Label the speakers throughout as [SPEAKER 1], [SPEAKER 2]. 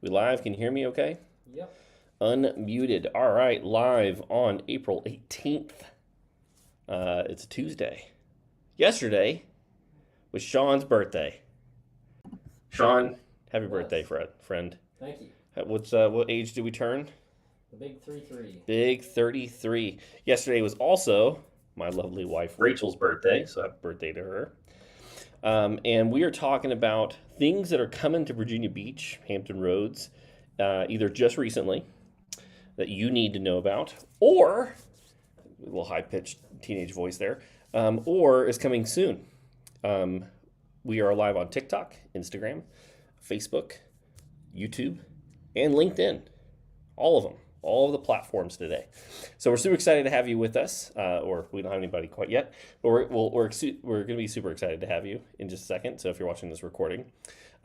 [SPEAKER 1] We live? Can you hear me okay?
[SPEAKER 2] Yep.
[SPEAKER 1] Unmuted. All right, live on April 18th. It's a Tuesday. Yesterday was Sean's birthday. Sean, happy birthday, friend.
[SPEAKER 2] Thank you.
[SPEAKER 1] What age did we turn?
[SPEAKER 2] The big 3-3.
[SPEAKER 1] Big 33. Yesterday was also my lovely wife Rachel's birthday, so happy birthday to her. And we are talking about things that are coming to Virginia Beach, Hampton Roads, either just recently that you need to know about, or a little high-pitched teenage voice there, or is coming soon. We are live on TikTok, Instagram, Facebook, YouTube, and LinkedIn. All of them. All of the platforms today. So we're super excited to have you with us, or we don't have anybody quite yet, but we're going to be super excited to have you in just a second. So if you're watching this recording,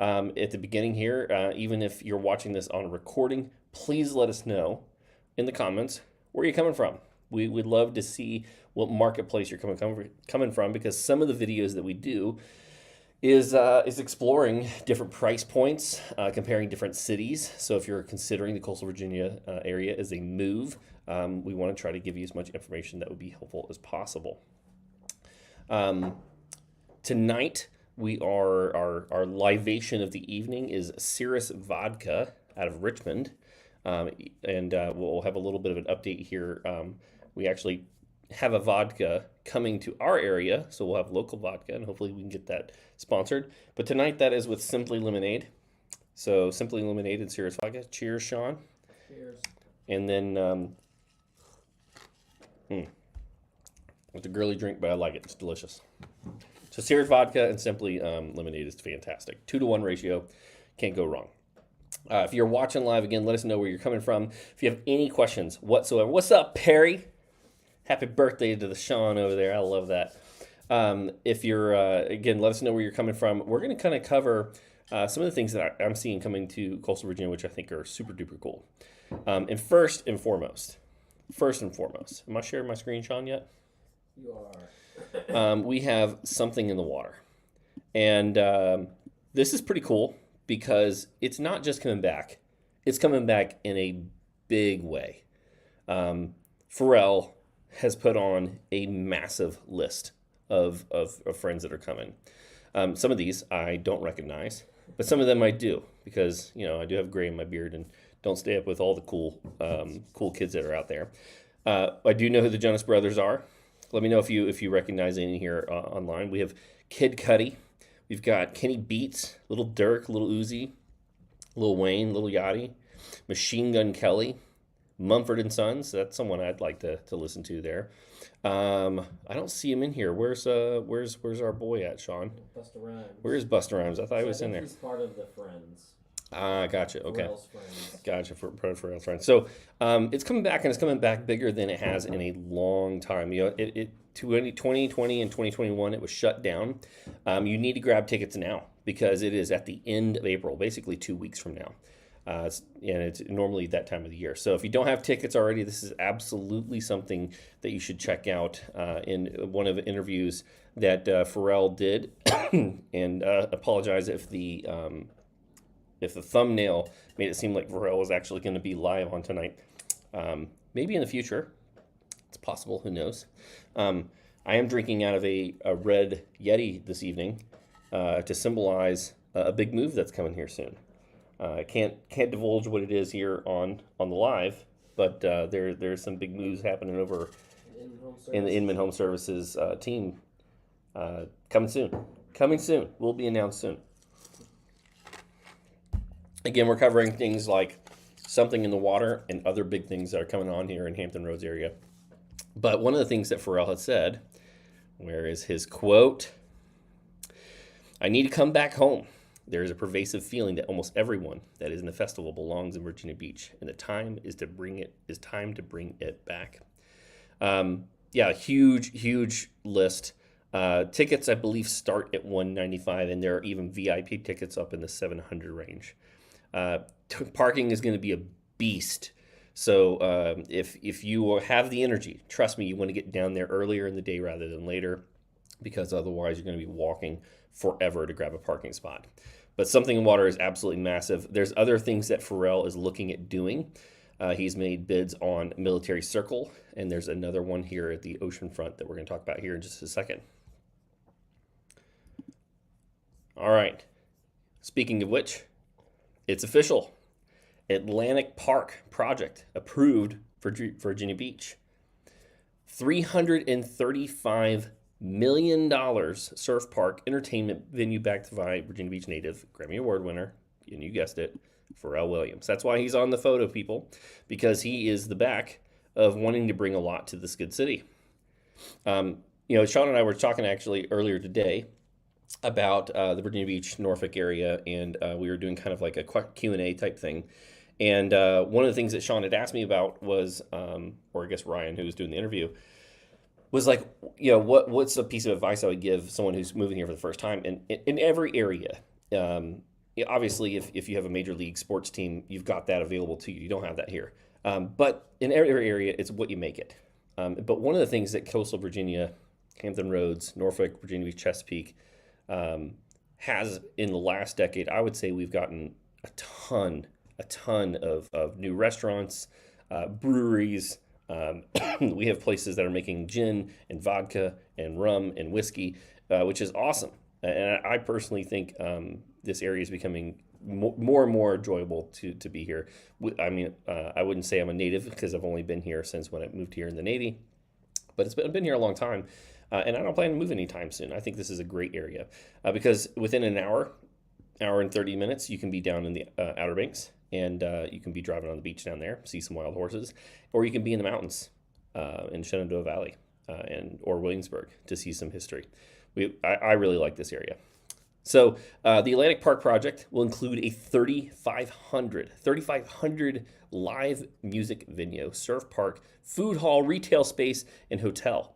[SPEAKER 1] at the beginning here, even if you're watching this on a recording, please let us know in the comments where you're coming from. We would love to see what marketplace you're coming from, because some of the videos that we do is exploring different price points, comparing different cities. So if you're considering the coastal Virginia area as a move, we want to try to give you as much information that would be helpful as possible. Tonight, our libation of the evening is Cirrus Vodka out of Richmond. And we'll have a little bit of an update here. We actually have a vodka coming to our area, so we'll have local vodka, and hopefully we can get that sponsored. But tonight that is with Simply Lemonade. So Simply Lemonade and Cirrus Vodka. Cheers, Sean.
[SPEAKER 2] Cheers.
[SPEAKER 1] And then it's a girly drink, but I like it. It's delicious. So Cirrus Vodka and Simply Lemonade is fantastic. 2-to-1 ratio. Can't go wrong. If you're watching live, again, let us know where you're coming from. If you have any questions whatsoever. What's up, Perry? Happy birthday to the Sean over there. I love that. If you're, again, let us know where you're coming from. We're going to kind of cover some of the things that I'm seeing coming to coastal Virginia, which I think are super duper cool. And first and foremost, am I sharing my screen, Sean, yet?
[SPEAKER 2] You are.
[SPEAKER 1] We have something in the water. And this is pretty cool because it's not just coming back. It's coming back in a big way. Pharrell has put on a massive list of friends that are coming. Some of these I don't recognize, but some of them I do, because I do have gray in my beard and don't stay up with all the cool kids that are out there. I do know who the Jonas Brothers are. Let me know if you recognize any here online. We have Kid Cudi. We've got Kenny Beats, Little Durk, Little Uzi, Lil Wayne, Little Yachty, Machine Gun Kelly, Mumford & Sons. That's someone I'd like to listen to there. I don't see him in here. Where's our boy at, Sean?
[SPEAKER 2] Busta Rhymes.
[SPEAKER 1] Where is Busta Rhymes? I thought he was in there.
[SPEAKER 2] He's part of the Friends.
[SPEAKER 1] Ah, gotcha. Okay.
[SPEAKER 2] Pharrell's Friends.
[SPEAKER 1] Gotcha, for Pharrell's Friends. So it's coming back, and it's coming back bigger than it has in a long time. 2020 and 2021, it was shut down. You need to grab tickets now, because it is at the end of April, basically 2 weeks from now. And it's normally that time of the year. So if you don't have tickets already, this is absolutely something that you should check out. In one of the interviews that Pharrell did, and apologize if the thumbnail made it seem like Pharrell was actually going to be live on tonight. Maybe in the future, it's possible. Who knows? I am drinking out of a red Yeti this evening to symbolize a big move that's coming here soon. I can't divulge what it is here on the live, but there's some big moves happening over in the Inman HomeServices team. Coming soon. Will be announced soon. Again, we're covering things like something in the water and other big things that are coming on here in Hampton Roads area. But one of the things that Pharrell had said, where is his quote? "I need to come back home. There is a pervasive feeling that almost everyone that is in the festival belongs in Virginia Beach, and the time is time to bring it back." Huge list. Tickets, I believe, start at $195, and there are even VIP tickets up in the $700 range. Parking is going to be a beast. So if you have the energy, trust me, you want to get down there earlier in the day rather than later, because otherwise you're going to be walking forever to grab a parking spot. But Something in Water is absolutely massive. There's other things that Pharrell is looking at doing. He's made bids on Military Circle, and there's another one here at the oceanfront that we're going to talk about here in just a second. All right. Speaking of which, it's official. Atlantic Park project approved for Virginia Beach. $335 million surf park entertainment venue backed by Virginia Beach native, Grammy Award winner, and you guessed it, Pharrell Williams. That's why he's on the photo, people, because he is the back of wanting to bring a lot to this good city. Sean and I were talking actually earlier today about the Virginia Beach, Norfolk area, and we were doing kind of like a Q&A type thing. And one of the things that Sean had asked me about was, or I guess Ryan, who was doing the interview, was like, what's a piece of advice I would give someone who's moving here for the first time? And in every area, obviously, if you have a major league sports team, you've got that available to you. You don't have that here. But in every area, it's what you make it. But one of the things that coastal Virginia, Hampton Roads, Norfolk, Virginia Beach, Chesapeake, has in the last decade, I would say we've gotten a ton of new restaurants, breweries. We have places that are making gin and vodka and rum and whiskey, which is awesome. And I personally think this area is becoming more and more enjoyable to be here. I mean, I wouldn't say I'm a native because I've only been here since when I moved here in the Navy, but I've been here a long time. And I don't plan to move anytime soon. I think this is a great area because within an hour and 30 minutes, you can be down in the Outer Banks, and you can be driving on the beach down there, see some wild horses, or you can be in the mountains in Shenandoah Valley or Williamsburg to see some history. I really like this area. So the Atlantic Park project will include a 3,500 live music venue, surf park, food hall, retail space, and hotel.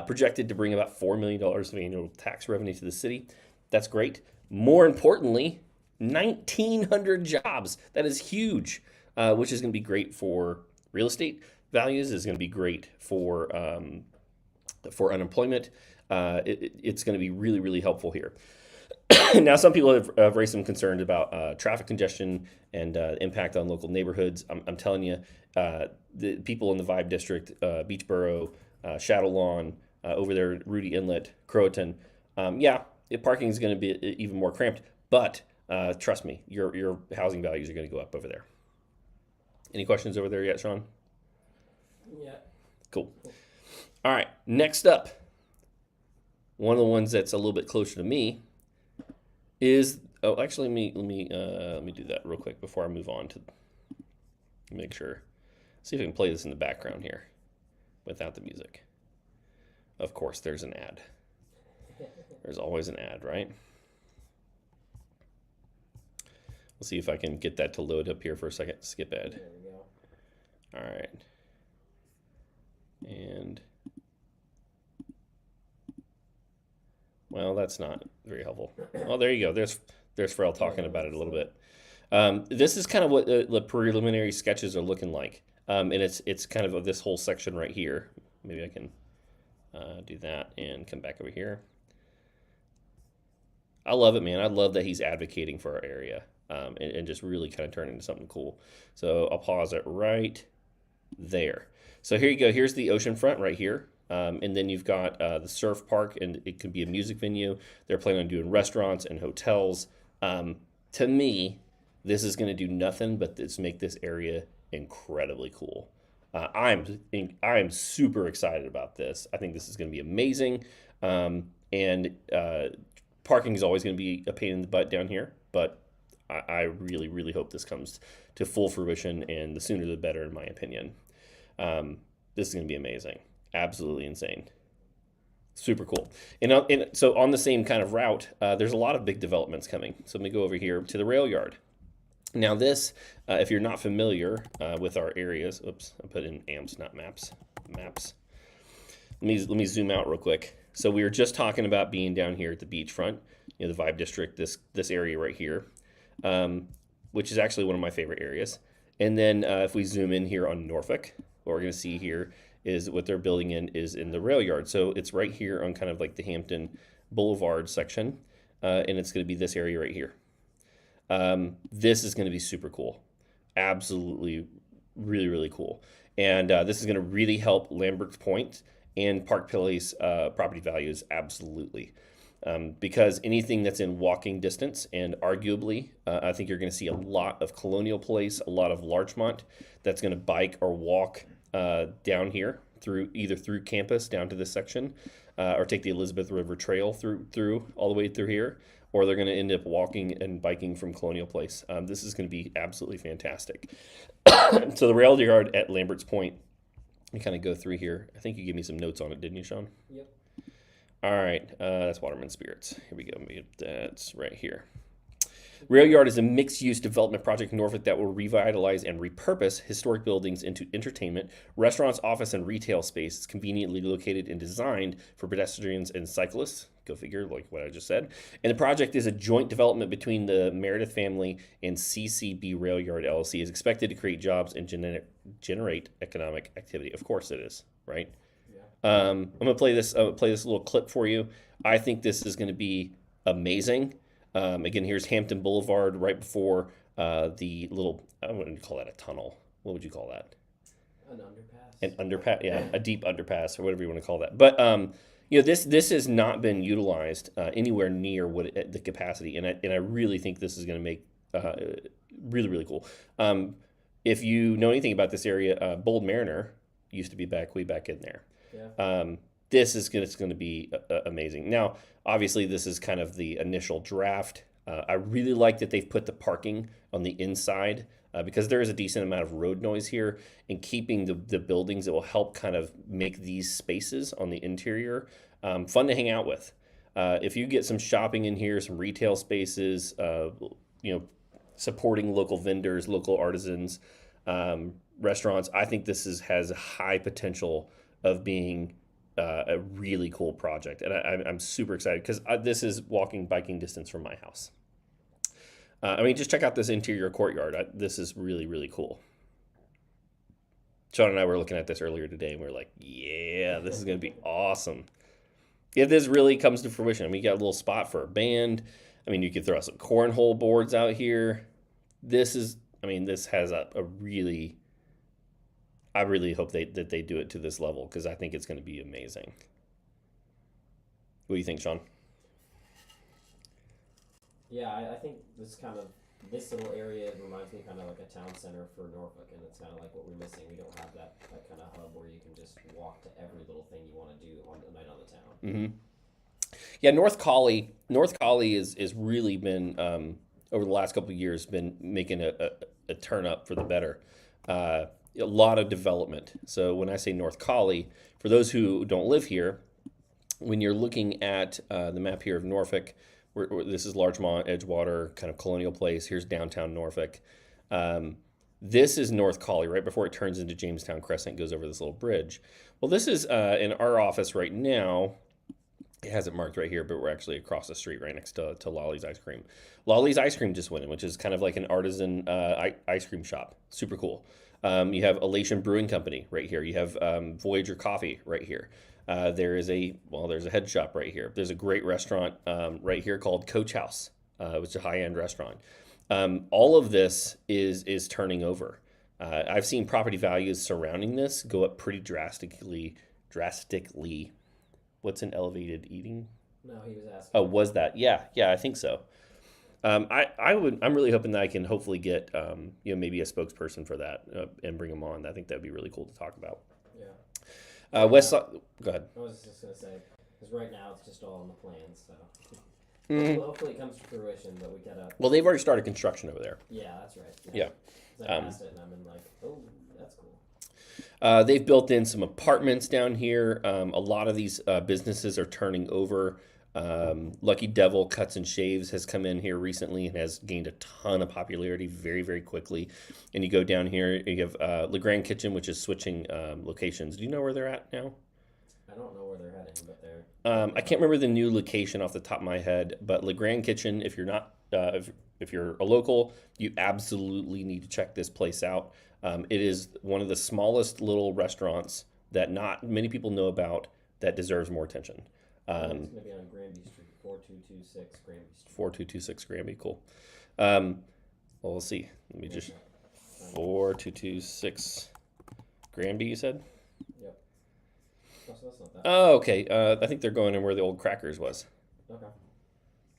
[SPEAKER 1] Projected to bring about $4 million of annual tax revenue to the city. That's great. More importantly, 1,900 jobs. That is huge, which is going to be great for real estate values. Is going to be great for unemployment. It's going to be really, really helpful here. Now, some people have raised some concerns about traffic congestion and impact on local neighborhoods. I'm telling you, the people in the Vibe District, Beachboro, Shadow Lawn, over there at Rudy Inlet, Croatan, parking is going to be even more cramped, but trust me, your housing values are going to go up over there. Any questions over there yet, Sean?
[SPEAKER 2] Yeah.
[SPEAKER 1] Cool. All right, next up, one of the ones that's a little bit closer to me is, actually, let me do that real quick before I move on to make sure. See if I can play this in the background here without the music. Of course, there's an ad. There's always an ad, right? We'll see if I can get that to load up here for a second. Skip ad.
[SPEAKER 2] There we go.
[SPEAKER 1] All right. And, well, that's not very helpful. Oh, there you go. There's Pharrell talking about it a little bit. This is kind of what the preliminary sketches are looking like. And it's kind of this whole section right here. Maybe I can do that and come back over here. I love it, man. I love that he's advocating for our area and just really kind of turning into something cool. So I'll pause it right there. So here you go. Here's the ocean front right here. And then you've got the surf park, and it could be a music venue. They're planning on doing restaurants and hotels. To me, this is going to do nothing but make this area incredibly cool. I'm super excited about this. I think this is going to be amazing. And parking is always going to be a pain in the butt down here, but I really, really hope this comes to full fruition, and the sooner the better, in my opinion. This is going to be amazing. Absolutely insane. Super cool. And so on the same kind of route, there's a lot of big developments coming. So let me go over here to the rail yard. Now this, if you're not familiar with our areas, oops, I put in amps, not maps. Maps. Let me zoom out real quick. So we were just talking about being down here at the beachfront, the Vibe District, this area right here, which is actually one of my favorite areas. And then if we zoom in here on Norfolk, what we're going to see here is what they're building is in the rail yard. So it's right here on kind of like the Hampton Boulevard section. and it's going to be this area right here. This is going to be super cool. Absolutely, really, really cool. And this is going to really help Lambert's Point and Park Place property values, absolutely. Because anything that's in walking distance, and arguably, I think you're going to see a lot of Colonial Place, a lot of Larchmont that's going to bike or walk down here either through campus down to this section, or take the Elizabeth River Trail through all the way through here, or they're going to end up walking and biking from Colonial Place. This is going to be absolutely fantastic. So the rail yard at Lambert's Point, we kind of go through here. I think you gave me some notes on it, didn't you, Sean?
[SPEAKER 2] Yep.
[SPEAKER 1] All right, that's Waterman Spirits. Here we go. That's right here. Rail Yard is a mixed-use development project in Norfolk that will revitalize and repurpose historic buildings into entertainment, restaurants, office, and retail space. It's conveniently located and designed for pedestrians and cyclists. Go figure, like what I just said. And the project is a joint development between the Meredith family and CCB Rail Yard LLC. Is expected to create jobs and generate economic activity. Of course it is, right? I'm gonna play this little clip for you. I think this is gonna be amazing. Again, here's Hampton Boulevard right before the little, I wouldn't call that a tunnel. What would you call that?
[SPEAKER 2] An underpass.
[SPEAKER 1] An underpass, yeah, a deep underpass or whatever you want to call that. But this has not been utilized anywhere near the capacity, and I really think this is going to make really, really cool. If you know anything about this area, Bold Mariner used to be way back in there.
[SPEAKER 2] Yeah.
[SPEAKER 1] This is going to be amazing. Now, obviously, this is kind of the initial draft. I really like that they've put the parking on the inside because there is a decent amount of road noise here, and keeping the buildings that will help kind of make these spaces on the interior fun to hang out with. If you get some shopping in here, some retail spaces, supporting local vendors, local artisans, restaurants, I think this has a high potential of being a really cool project, and I'm super excited because this is biking distance from my house. Just check out this interior courtyard. This is really, really cool. Sean and I were looking at this earlier today, and we were like, yeah, this is going to be awesome. If this really comes to fruition, you got a little spot for a band. You could throw some cornhole boards out here. This has a really... I really hope that they do it to this level because I think it's going to be amazing. What do you think, Sean?
[SPEAKER 2] Yeah, I think this little area reminds me kind of like a town center for Norfolk, and it's kind of like what we're missing. We don't have that kind of hub where you can just walk to every little thing you want to do on the night on the town.
[SPEAKER 1] Mm-hmm. Yeah, North Cali is really been over the last couple of years been making a turn up for the better. A lot of development. So when I say North Cali, for those who don't live here, when you're looking at the map here of Norfolk, this is Larchmont, Edgewater, kind of Colonial Place. Here's downtown Norfolk. This is North Cali, right before it turns into Jamestown Crescent, goes over this little bridge. Well, this is in our office right now. It has it marked right here, but we're actually across the street right next to Lolly's Ice Cream. Lolly's Ice Cream just went in, which is kind of like an artisan ice cream shop. Super cool. You have Elation Brewing Company right here. You have Voyager Coffee right here. There's a head shop right here. There's a great restaurant right here called Coach House, which is a high-end restaurant. All of this is turning over. I've seen property values surrounding this go up pretty drastically. What's an elevated eating?
[SPEAKER 2] No, he was asking.
[SPEAKER 1] Oh, was that? Yeah, I think so. I'm really hoping that I can hopefully get maybe a spokesperson for that and bring them on. I think that'd be really cool to talk about.
[SPEAKER 2] Yeah.
[SPEAKER 1] West Side. Go ahead.
[SPEAKER 2] I was just gonna say because right now it's just all in the plans, so hopefully it comes to fruition. But we gotta.
[SPEAKER 1] Well, they've already started construction over there.
[SPEAKER 2] Yeah, that's right.
[SPEAKER 1] Yeah.
[SPEAKER 2] I passed it and I'm like, oh, that's cool.
[SPEAKER 1] They've built in some apartments down here. A lot of these businesses are turning over. Lucky Devil Cuts and Shaves has come in here recently and has gained a ton of popularity very, very quickly. And you go down here, you have LeGrand Kitchen, which is switching locations. Do you know where they're at now?
[SPEAKER 2] I don't know where they're heading, but they're...
[SPEAKER 1] I can't remember the new location off the top of my head, but LeGrand Kitchen, if you're not, if you're a local, you absolutely need to check this place out. It is one of the smallest little restaurants that not many people know about that deserves more attention.
[SPEAKER 2] It's going to be on Granby Street. 4226 Granby Street.
[SPEAKER 1] 4226 Granby, cool. Well, we'll see. Let me just 4226 Granby, you said?
[SPEAKER 2] Yep. Oh, so that's not that.
[SPEAKER 1] Oh, okay. I think they're going in where the old Crackers was.
[SPEAKER 2] Okay.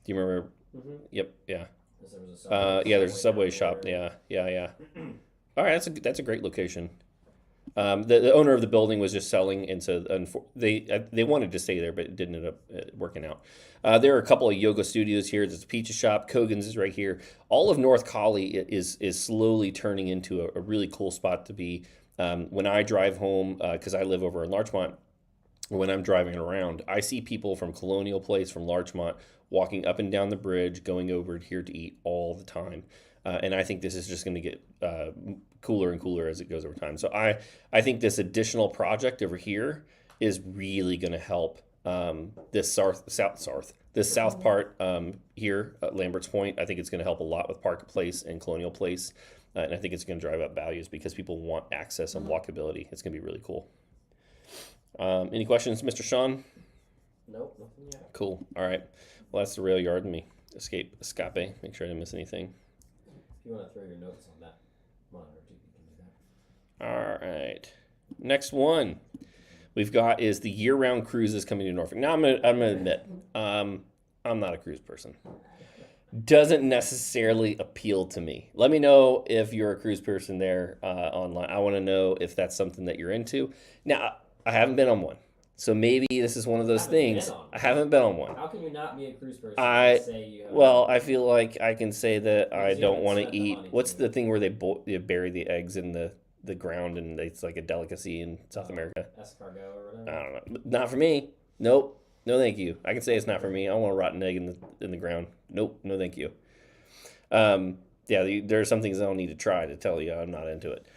[SPEAKER 1] Do you remember?
[SPEAKER 2] Mm-hmm.
[SPEAKER 1] Yep. Yeah.
[SPEAKER 2] There was a Subway,
[SPEAKER 1] Yeah. There's a Subway
[SPEAKER 2] down
[SPEAKER 1] shop.
[SPEAKER 2] there.
[SPEAKER 1] Yeah. All right. That's a great location. The owner of the building was just selling, and so they wanted to stay there, but it didn't end up working out. There are a couple of yoga studios here. There's a pizza shop. Kogan's is right here. All of North Cali is slowly turning into a really cool spot to be. When I drive home, because I live over in Larchmont, when I'm driving around, I see people from Colonial Place, from Larchmont, walking up and down the bridge, going over here to eat all the time. And I think this is just going to get cooler and cooler as it goes over time. So I think this additional project over here is really going to help this south part here at Lambert's Point. I think it's going to help a lot with Park Place and Colonial Place. And I think it's going to drive up values because people want access and walkability. It's going to be really cool. Any questions, Mr. Sean?
[SPEAKER 2] Nope, nothing yet.
[SPEAKER 1] Cool. All right. Well, that's the rail yard. Let me escape. Make sure I didn't miss anything.
[SPEAKER 2] If you want to throw your notes on that monitor too, you can do that.
[SPEAKER 1] All right. Next one we've got is the year-round cruises coming to Norfolk. Now, I'm gonna admit, I'm not a cruise person. Doesn't necessarily appeal to me. Let me know if you're a cruise person there online. I want to know if that's something that you're into. Now, I haven't been on one. So maybe this is one of those things. I haven't been on one.
[SPEAKER 2] How can you not be a cruise person and say you have
[SPEAKER 1] I feel like I can say that I don't want to eat. What's the thing where they bury the eggs in the ground and it's like a delicacy in South America?
[SPEAKER 2] Escargot or whatever.
[SPEAKER 1] I don't know. Not for me. Nope. No, thank you. I can say it's not for me. I don't want a rotten egg in the ground. Nope. No, thank you. There are some things I don't need to try to tell you I'm not into it.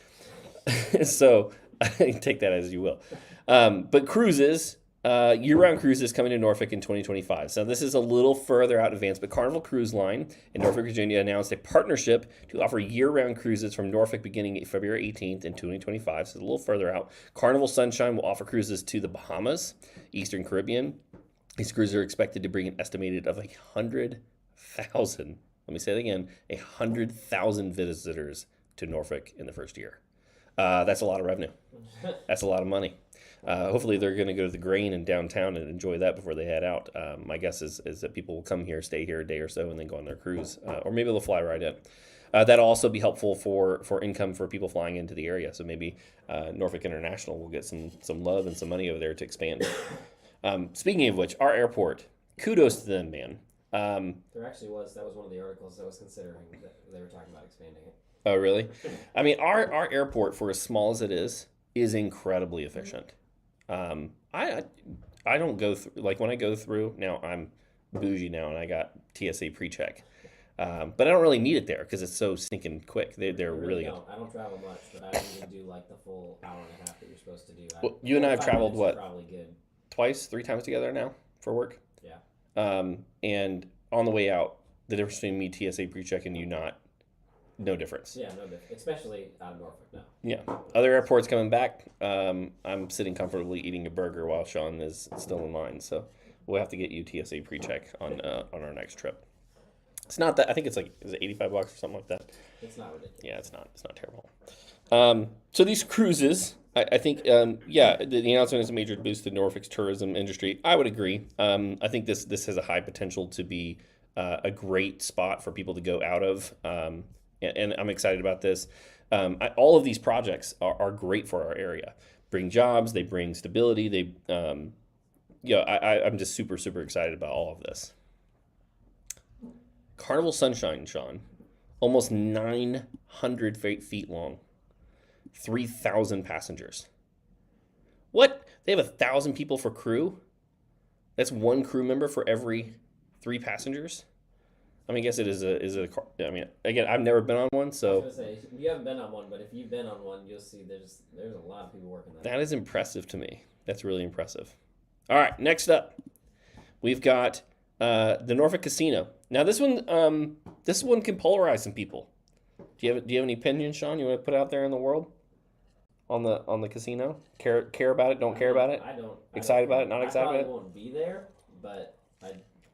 [SPEAKER 1] So take that as you will. But cruises, year-round cruises coming to Norfolk in 2025. So this is a little further out in advance, but Carnival Cruise Line in Norfolk, Virginia announced a partnership to offer year-round cruises from Norfolk beginning February 18th in 2025. So a little further out. Carnival Sunshine will offer cruises to the Bahamas, Eastern Caribbean. These cruises are expected to bring an estimated of 100,000, let me say it again, 100,000 visitors to Norfolk in the first year. That's a lot of revenue. That's a lot of money. Hopefully they're going to go to the Grain in downtown and enjoy that before they head out. My guess is that people will come here, stay here a day or so, and then go on their cruise. Or maybe they'll fly right in. That'll also be helpful for income for people flying into the area. So maybe Norfolk International will get some love and some money over there to expand. Speaking of which, our airport, kudos to them, man.
[SPEAKER 2] There actually was. That was one of the articles I was considering that they were talking about expanding it.
[SPEAKER 1] Oh, really? I mean, our airport, for as small as it is incredibly efficient. I don't go through, like when I go through, now I'm bougie now and I got TSA pre-check. But I don't really need it there because it's so stinking quick. They're really good.
[SPEAKER 2] I don't travel much, but I don't even do like the full hour and a half that you're supposed to do.
[SPEAKER 1] Well, you and I have traveled, what,
[SPEAKER 2] probably good.
[SPEAKER 1] Twice, 3 times together now for work?
[SPEAKER 2] Yeah.
[SPEAKER 1] And on the way out, the difference between me TSA pre-check and you not, no difference.
[SPEAKER 2] Yeah, no difference. Especially out of Norfolk now.
[SPEAKER 1] Yeah. Other airports coming back, I'm sitting comfortably eating a burger while Sean is still in line. So we'll have to get you TSA pre-check on our next trip. It's not that, I think it's like, is it $85 or something like that?
[SPEAKER 2] It's not ridiculous.
[SPEAKER 1] Yeah, it's not terrible. So these cruises, I think, the announcement is a major boost to Norfolk's tourism industry. I would agree. I think this has a high potential to be a great spot for people to go out of. And I'm excited about this. All of these projects are great for our area. Bring jobs, they bring stability. I'm just super, super excited about all of this. Carnival Sunshine, Sean, almost 900 feet long, 3,000 passengers. What? They have 1,000 people for crew? That's one crew member for every 3 passengers? I mean, I guess it is a car. I mean, again, I've never been on one, so.
[SPEAKER 2] I was going to say, you haven't been on one, but if you've been on one, you'll see there's a lot of people working that.
[SPEAKER 1] That is impressive to me. That's really impressive. All right, next up, we've got the Norfolk Casino. Now, this one can polarize some people. Do you have any opinion, Sean? You want to put out there in the world on the casino? Care about it? Don't care about it?
[SPEAKER 2] I don't.
[SPEAKER 1] Excited about it? Not excited about it?
[SPEAKER 2] I probably won't be there, but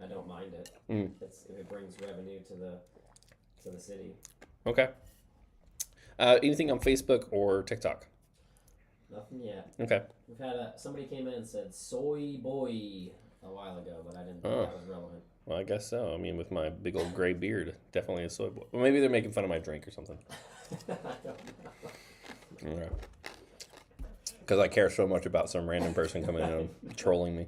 [SPEAKER 2] I don't mind it.
[SPEAKER 1] Mm.
[SPEAKER 2] If it brings revenue to the city.
[SPEAKER 1] Okay. Anything on Facebook or TikTok?
[SPEAKER 2] Nothing yet.
[SPEAKER 1] Okay.
[SPEAKER 2] We've had somebody came in and said soy boy a while ago, but I didn't think that was relevant.
[SPEAKER 1] Well, I guess so. I mean, with my big old gray beard, definitely a soy boy. Well, maybe they're making fun of my drink or something.
[SPEAKER 2] I don't know.
[SPEAKER 1] Okay. Because I care so much about some random person coming in and trolling me.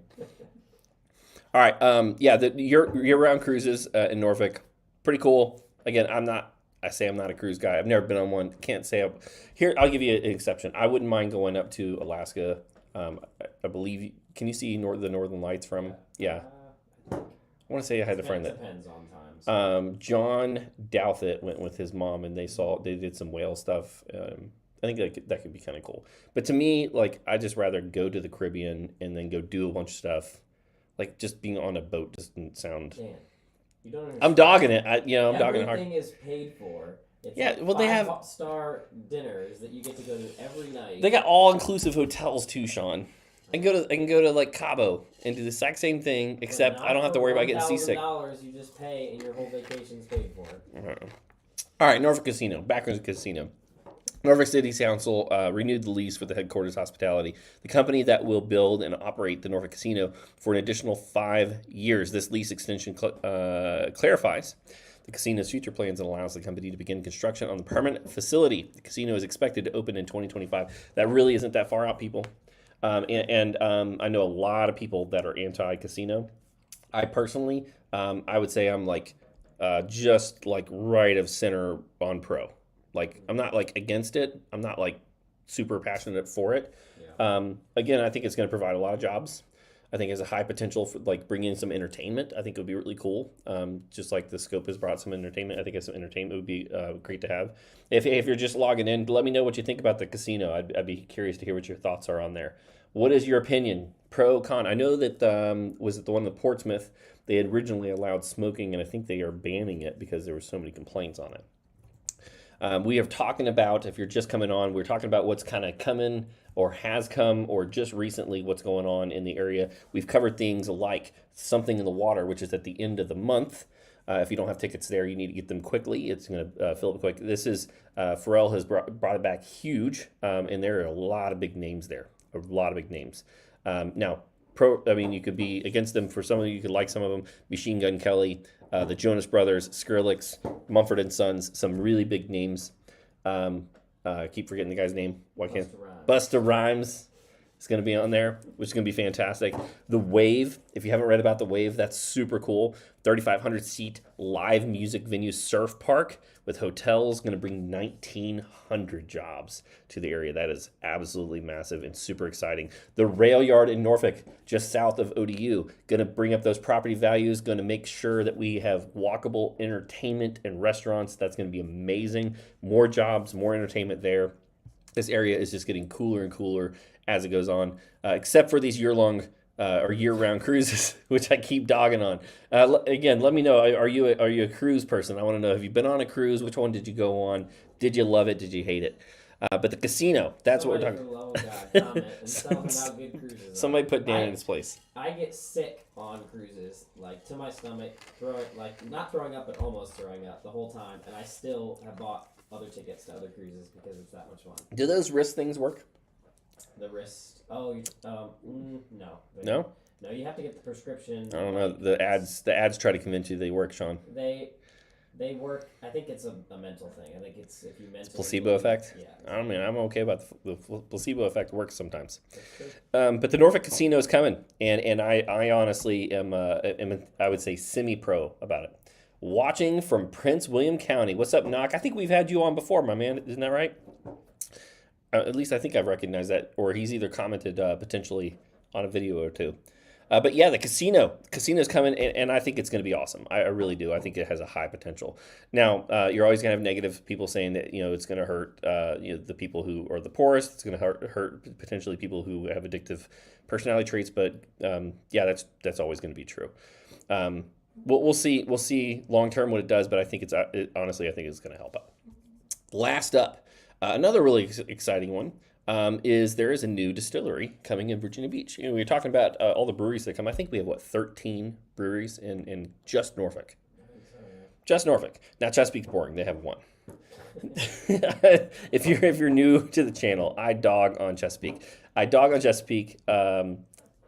[SPEAKER 1] All right. Yeah, the year-round cruises in Norfolk, pretty cool. Again, I'm not a cruise guy. I've never been on one. Can't say here. I'll give you an exception. I wouldn't mind going up to Alaska. I believe. Can you see the Northern Lights from? Yeah. I want to say I had a friend that.
[SPEAKER 2] Depends on times.
[SPEAKER 1] John Douthit went with his mom, and they did some whale stuff. I think that could be kind of cool. But to me, like, I just rather go to the Caribbean and then go do a bunch of stuff. Like, just being on a boat doesn't sound.
[SPEAKER 2] Dan, you don't understand.
[SPEAKER 1] I'm dogging it. I'm dogging it hard.
[SPEAKER 2] Everything is paid for. It's
[SPEAKER 1] Yeah,
[SPEAKER 2] like
[SPEAKER 1] well, they have
[SPEAKER 2] 5-star dinners that you get to go to every night.
[SPEAKER 1] They got all-inclusive hotels too, Sean. I can go to like Cabo and do the exact same thing, except I don't have to worry about getting seasick.
[SPEAKER 2] $1,000 you just pay, and your whole vacation's paid for.
[SPEAKER 1] All right, Norfolk Casino, Backwards Casino. Norfolk City Council renewed the lease with the Headquarters Hospitality, the company that will build and operate the Norfolk Casino for an additional 5 years. This lease extension clarifies the casino's future plans and allows the company to begin construction on the permanent facility. The casino is expected to open in 2025. That really isn't that far out, people. I know a lot of people that are anti-casino. I personally, I would say I'm like just like right of center on pro. Like, I'm not like against it. I'm not like super passionate for it. Yeah. Again, I think it's going to provide a lot of jobs. I think it has a high potential for like bringing in some entertainment. I think it would be really cool. Just like the scope has brought some entertainment. I think some entertainment would be great to have. If you're just logging in, let me know what you think about the casino. I'd be curious to hear what your thoughts are on there. What is your opinion? Pro, con? I know that was it the one in Portsmouth? They had originally allowed smoking, and I think they are banning it because there were so many complaints on it. We are talking about, if you're just coming on, we're talking about what's kind of coming or has come or just recently what's going on in the area. We've covered things like Something in the Water, which is at the end of the month. If you don't have tickets there, you need to get them quickly. It's going to fill up quick. This is, Pharrell has brought it back huge, and there are a lot of big names there. A lot of big names. Now, you could be against them for some of you. You could like some of them. Machine Gun Kelly, the Jonas Brothers, Skrillex, Mumford & Sons, some really big names. I keep forgetting the guy's name. Why can't Busta Rhymes is going to be on there, which is going to be fantastic. The Wave, if you haven't read about The Wave, that's super cool. 3,500 seat live music venue surf park with hotels, going to bring 1,900 jobs to the area. That is absolutely massive and super exciting. The Rail Yard in Norfolk, just south of ODU, going to bring up those property values, going to make sure that we have walkable entertainment and restaurants. That's going to be amazing. More jobs, more entertainment there. This area is just getting cooler and cooler as it goes on, except for these year-long or year-round cruises, which I keep dogging on. Again, let me know. Are you a cruise person? I want to know. Have you been on a cruise? Which one did you go on? Did you love it? Did you hate it? But the casino, that's what we're talking about. Somebody put Dan in his place.
[SPEAKER 2] I get sick on cruises, like to my stomach, not throwing up, but almost throwing up the whole time, and I still have bought other tickets to other cruises because it's that much fun.
[SPEAKER 1] Do those wrist things work?
[SPEAKER 2] The wrist? Oh, no.
[SPEAKER 1] No?
[SPEAKER 2] No, you have to get the prescription.
[SPEAKER 1] I don't know. The ads try to convince you they work, Sean.
[SPEAKER 2] They work. I think it's a mental thing. I think it's if you mentally. It's
[SPEAKER 1] placebo effect?
[SPEAKER 2] Yeah.
[SPEAKER 1] I mean, I'm okay about the placebo effect works sometimes. But the Norfolk Casino is coming, and I honestly am I would say semi-pro about it. Watching from Prince William County. What's up, Knock? I think we've had you on before, my man. Isn't that right? At least I think I've recognized that, or he's either commented potentially on a video or two. But yeah, the casino's coming, and I think it's going to be awesome. I really do. I think it has a high potential. Now, you're always going to have negative people saying that it's going to hurt the people who are the poorest. It's going to hurt potentially people who have addictive personality traits. But yeah, that's always going to be true. We'll see long term what it does, but I think honestly I think it's going to help out. Last up, another really exciting one. is there is a new distillery coming in Virginia Beach. We were talking about all the breweries that come. I think we have, 13 breweries in just Norfolk. Just Norfolk. Now, Chesapeake's boring. They have one. If you're new to the channel, I dog on Chesapeake.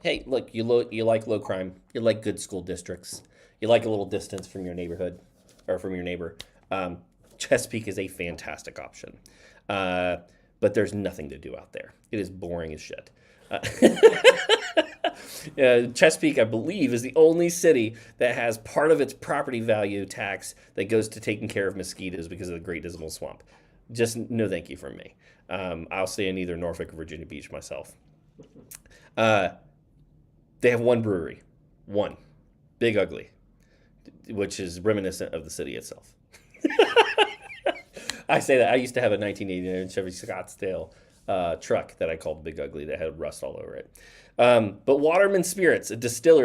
[SPEAKER 1] Hey, look, you like low crime. You like good school districts. You like a little distance from your neighborhood or from your neighbor. Chesapeake is a fantastic option. But there's nothing to do out there. It is boring as shit. Chesapeake, I believe, is the only city that has part of its property value tax that goes to taking care of mosquitoes because of the Great Dismal Swamp. Just no thank you from me. I'll stay in either Norfolk or Virginia Beach myself. They have one brewery. One. Big Ugly, which is reminiscent of the city itself. I say that. I used to have a 1989 Chevy Scottsdale truck that I called Big Ugly that had rust all over it. But Waterman Spirits, a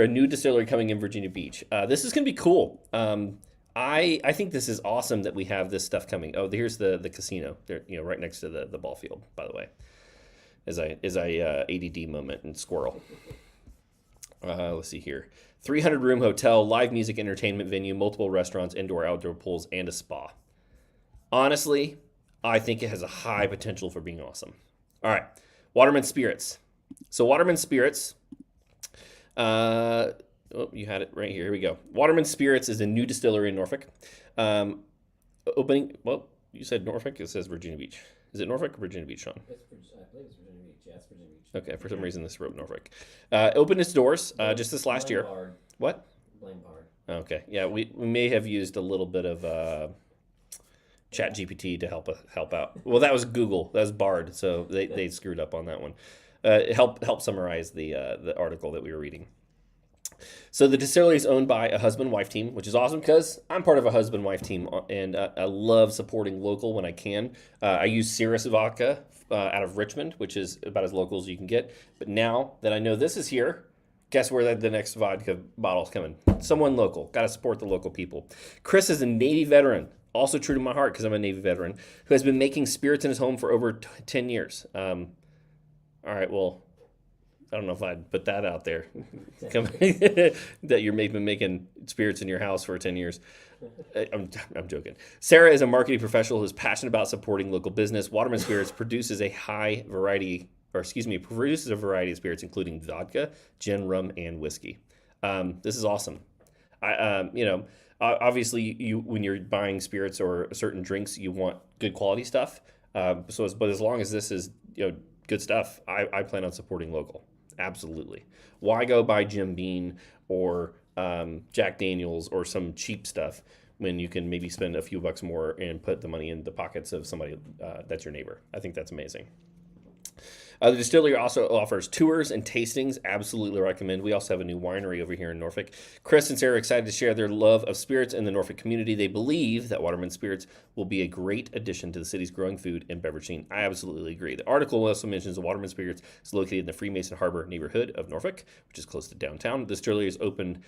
[SPEAKER 1] new distillery coming in Virginia Beach. This is going to be cool. I think this is awesome that we have this stuff coming. Oh, here's the casino. They're right next to the ball field, by the way. As I ADD moment and squirrel. Let's see here. 300-room hotel, live music entertainment venue, multiple restaurants, indoor, outdoor pools, and a spa. Honestly, I think it has a high potential for being awesome. All right, Waterman Spirits. So Waterman Spirits, you had it right here. Here we go. Waterman Spirits is a new distillery in Norfolk. Opening, well, you said Norfolk. It says Virginia Beach. Is it Norfolk or Virginia Beach, Sean?
[SPEAKER 2] I believe it's Virginia Beach. Yeah, it's Virginia Beach.
[SPEAKER 1] Okay, for some reason this wrote Norfolk. Opened its doors just this last year.
[SPEAKER 2] Bard.
[SPEAKER 1] What?
[SPEAKER 2] Blame Bard.
[SPEAKER 1] Okay, yeah, we may have used a little bit of Chat GPT to help out. Well, that was Google. That was Bard, so they screwed up on that one. Help summarize the article that we were reading. So the distillery is owned by a husband-wife team, which is awesome because I'm part of a husband-wife team, and I love supporting local when I can. I use Cirrus vodka out of Richmond, which is about as local as you can get. But now that I know this is here, guess where the next vodka bottle's coming? Someone local. Got to support the local people. Chris is a Navy veteran, also true to my heart because I'm a Navy veteran, who has been making spirits in his home for over 10 years. All right, well, I don't know if I'd put that out there. That you're maybe making spirits in your house for 10 years. I'm joking. Sarah is a marketing professional who's passionate about supporting local business. Waterman Spirits produces a variety of spirits, including vodka, gin, rum, and whiskey. This is awesome. Obviously, when you're buying spirits or certain drinks, you want good quality stuff. But as long as this is good stuff, I plan on supporting local. Absolutely. Why go buy Jim Beam or Jack Daniels or some cheap stuff when you can maybe spend a few bucks more and put the money in the pockets of somebody that's your neighbor? I think that's amazing. The distillery also offers tours and tastings. Absolutely recommend. We also have a new winery over here in Norfolk. Chris and Sarah are excited to share their love of spirits in the Norfolk community. They believe that Waterman Spirits will be a great addition to the city's growing food and beverage scene. I absolutely agree. The article also mentions the Waterman Spirits is located in the Freemason Harbor neighborhood of Norfolk, which is close to downtown. The distillery is open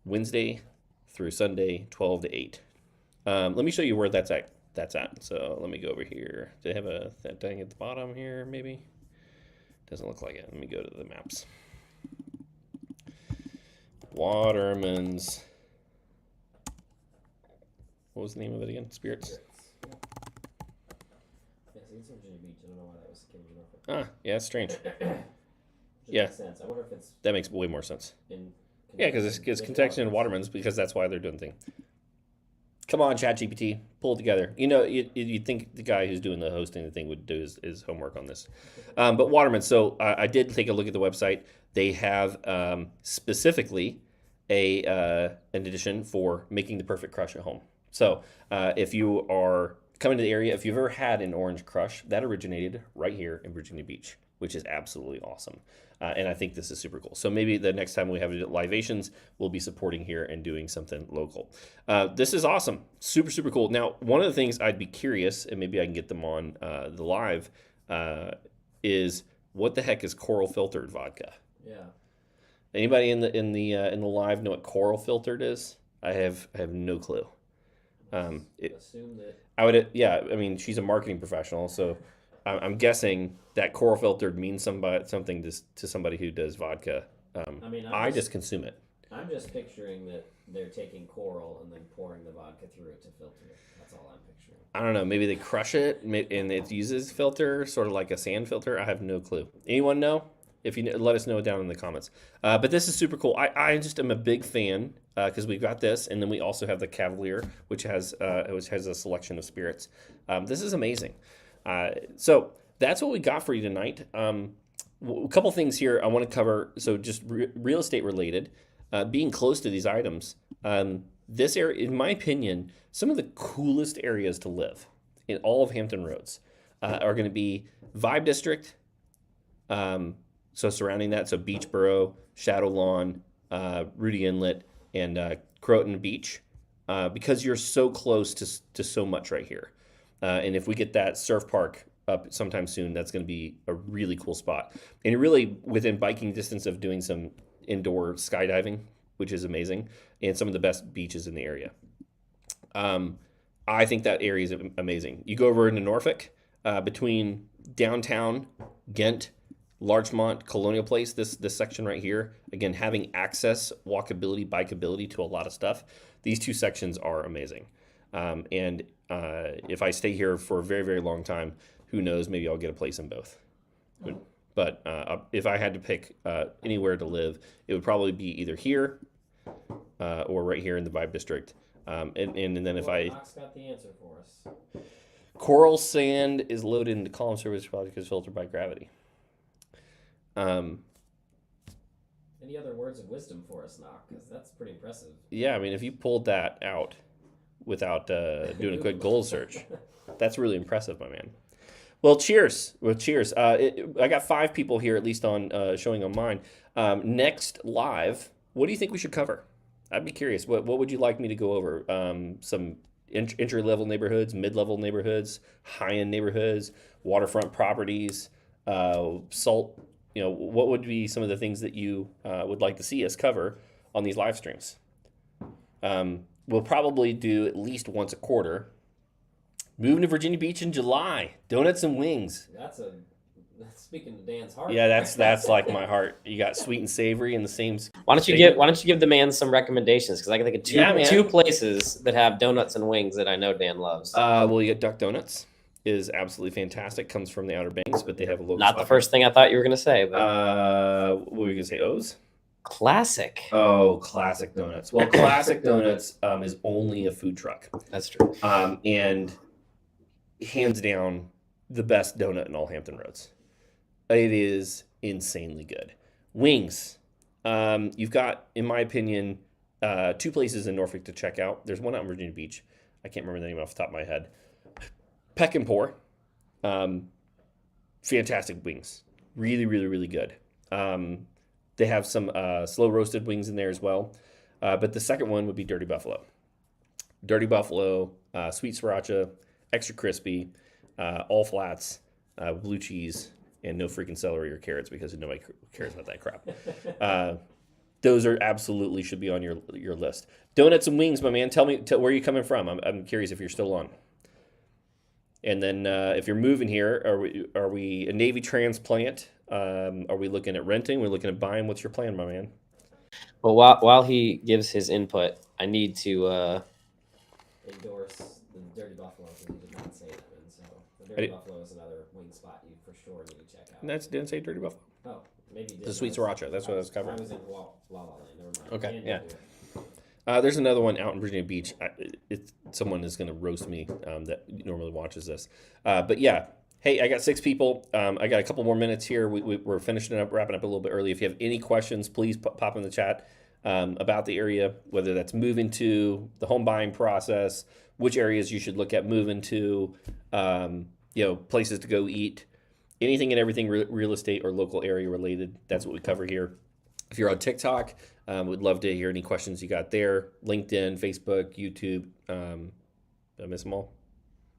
[SPEAKER 1] Wednesday through Sunday, 12 to 8. Let me show you where that's at. So let me go over here. Do they have that thing at the bottom here, maybe? Doesn't look like it. Let me go to the maps. Waterman's. What was the name of it again? Spirits?
[SPEAKER 2] Yeah, it's in Virginia Beach. I don't know why that was came to Norfolk.
[SPEAKER 1] Yeah, it's strange.
[SPEAKER 2] Yeah. Makes sense. I wonder if it's
[SPEAKER 1] that makes way more sense.
[SPEAKER 2] Yeah,
[SPEAKER 1] because it's connection in Waterman's because that's why they're doing the thing. Come on, ChatGPT, pull it together. You'd think the guy who's doing the hosting the thing would do his homework on this. But Waterman, so I did take a look at the website. They have specifically an edition for making the perfect crush at home. So if you are coming to the area, if you've ever had an orange crush, that originated right here in Virginia Beach, which is absolutely awesome. And I think this is super cool. So maybe the next time we have libations, we'll be supporting here and doing something local. This is awesome. Super, super cool. Now, one of the things I'd be curious, and maybe I can get them on the live, is what the heck is coral filtered vodka?
[SPEAKER 2] Yeah.
[SPEAKER 1] Anybody in the live know what coral filtered is? I have no clue.
[SPEAKER 2] Assume that.
[SPEAKER 1] I would, yeah. I mean, she's a marketing professional, so I'm guessing that coral filtered means something to somebody who does vodka.
[SPEAKER 2] I mean,
[SPEAKER 1] I just consume it.
[SPEAKER 2] I'm just picturing that they're taking coral and then pouring the vodka through it to filter it. That's all I'm picturing.
[SPEAKER 1] I don't know. Maybe they crush it and it uses filter, sort of like a sand filter. I have no clue. Anyone know? If you let us know down in the comments. But this is super cool. I just am a big fan because we've got this, and then we also have the Cavalier, which has a selection of spirits. This is amazing. So that's what we got for you tonight. A couple things here I want to cover. So just real estate related, being close to these items. This area, in my opinion, some of the coolest areas to live in all of Hampton Roads are going to be Vibe District. So surrounding that, so Beachboro, Shadow Lawn, Rudy Inlet, and Croton Beach, because you're so close to so much right here. And if we get that surf park up sometime soon, that's going to be a really cool spot. And you're really within biking distance of doing some indoor skydiving, which is amazing, and some of the best beaches in the area. I think that area is amazing. You go over into Norfolk, between downtown, Ghent, Larchmont, Colonial Place, this section right here, again, having access, walkability, bikeability to a lot of stuff. These two sections are amazing. And if I stay here for a very, very long time, who knows, maybe I'll get a place in both. But if I had to pick anywhere to live, it would probably be either here or right here in the Vibe District. And then if
[SPEAKER 2] Knox got the answer for us.
[SPEAKER 1] Coral sand is loaded into column service product is filtered by gravity.
[SPEAKER 2] Any other words of wisdom for us, Knock? Because that's pretty impressive.
[SPEAKER 1] Yeah, I mean, if you pulled that out without doing a quick Google search, that's really impressive, my man. Well, cheers. Cheers. I got 5 people here, at least on showing on mine. Next live, what do you think we should cover? I'd be curious. What would you like me to go over? Some entry-level neighborhoods, mid-level neighborhoods, high-end neighborhoods, waterfront properties, salt. What would be some of the things that you would like to see us cover on these live streams? We'll probably do at least once a quarter. Moving to Virginia Beach in July. Donuts and wings.
[SPEAKER 2] That's speaking to Dan's heart.
[SPEAKER 1] Yeah, that's like my heart. You got sweet and savory in the same.
[SPEAKER 3] Why don't you give the man some recommendations? Because I can think of two places that have donuts and wings that I know Dan loves.
[SPEAKER 1] Well, you got Duck Donuts. Is absolutely fantastic. Comes from the Outer Banks, but they have a local.
[SPEAKER 3] Not the first thing I thought you were going to say. But...
[SPEAKER 1] what were you going to say? O's?
[SPEAKER 3] Classic.
[SPEAKER 1] Oh, Classic Donuts. Well, Classic Donuts is only a food truck.
[SPEAKER 3] That's true.
[SPEAKER 1] And hands down, the best donut in all Hampton Roads. It is insanely good. Wings. You've got, in my opinion, 2 places in Norfolk to check out. There's one out in Virginia Beach. I can't remember the name off the top of my head. Peck and Pour, fantastic wings, really, really, really good. They have some slow roasted wings in there as well, but the second one would be Dirty Buffalo. Dirty Buffalo, sweet sriracha, extra crispy, all flats, blue cheese, and no freaking celery or carrots because nobody cares about that crap. Those are absolutely should be on your list. Donuts and wings, my man. Tell me where you're coming from. I'm curious if you're still on. And then if you're moving here, are we a Navy transplant? Are we looking at renting? We're looking at buying. What's your plan, my man?
[SPEAKER 3] Well, while he gives his input, I need to
[SPEAKER 2] endorse the Dirty Buffalo because he did not say that. And so the Dirty Buffalo is another wing spot you for sure need to check out.
[SPEAKER 1] Didn't say Dirty Buffalo.
[SPEAKER 2] Oh, maybe
[SPEAKER 1] the sweet sriracha. That's what I was covering.
[SPEAKER 2] I was in La La Land. Never mind.
[SPEAKER 1] Okay, yeah. There's another one out in Virginia Beach. Someone is going to roast me that normally watches this. But yeah, hey, I got 6 people. I got a couple more minutes here. We're finishing up, wrapping up a little bit early. If you have any questions, please pop in the chat about the area, whether that's moving to, the home buying process, which areas you should look at moving to, places to go eat, anything and everything real estate or local area related. That's what we cover here. If you're on TikTok, we'd love to hear any questions you got there. LinkedIn, Facebook, YouTube. Did I miss them all?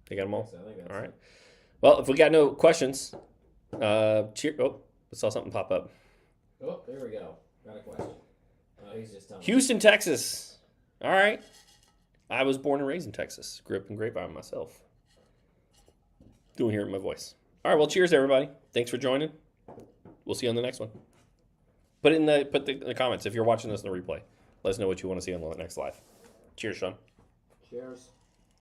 [SPEAKER 1] They got them all?
[SPEAKER 2] I think that's
[SPEAKER 1] all right. Well, if we got no questions, cheer. Oh, I saw something pop up.
[SPEAKER 2] Oh, there we go. Got a question. He's just telling
[SPEAKER 1] Houston, Texas. All right. I was born and raised in Texas. Grew up in Grapevine myself. Doing hear my voice. All right. Well, cheers, everybody. Thanks for joining. We'll see you on the next one. Put in the comments if you're watching this in the replay. Let us know what you want to see on the next live. Cheers, Sean.
[SPEAKER 2] Cheers.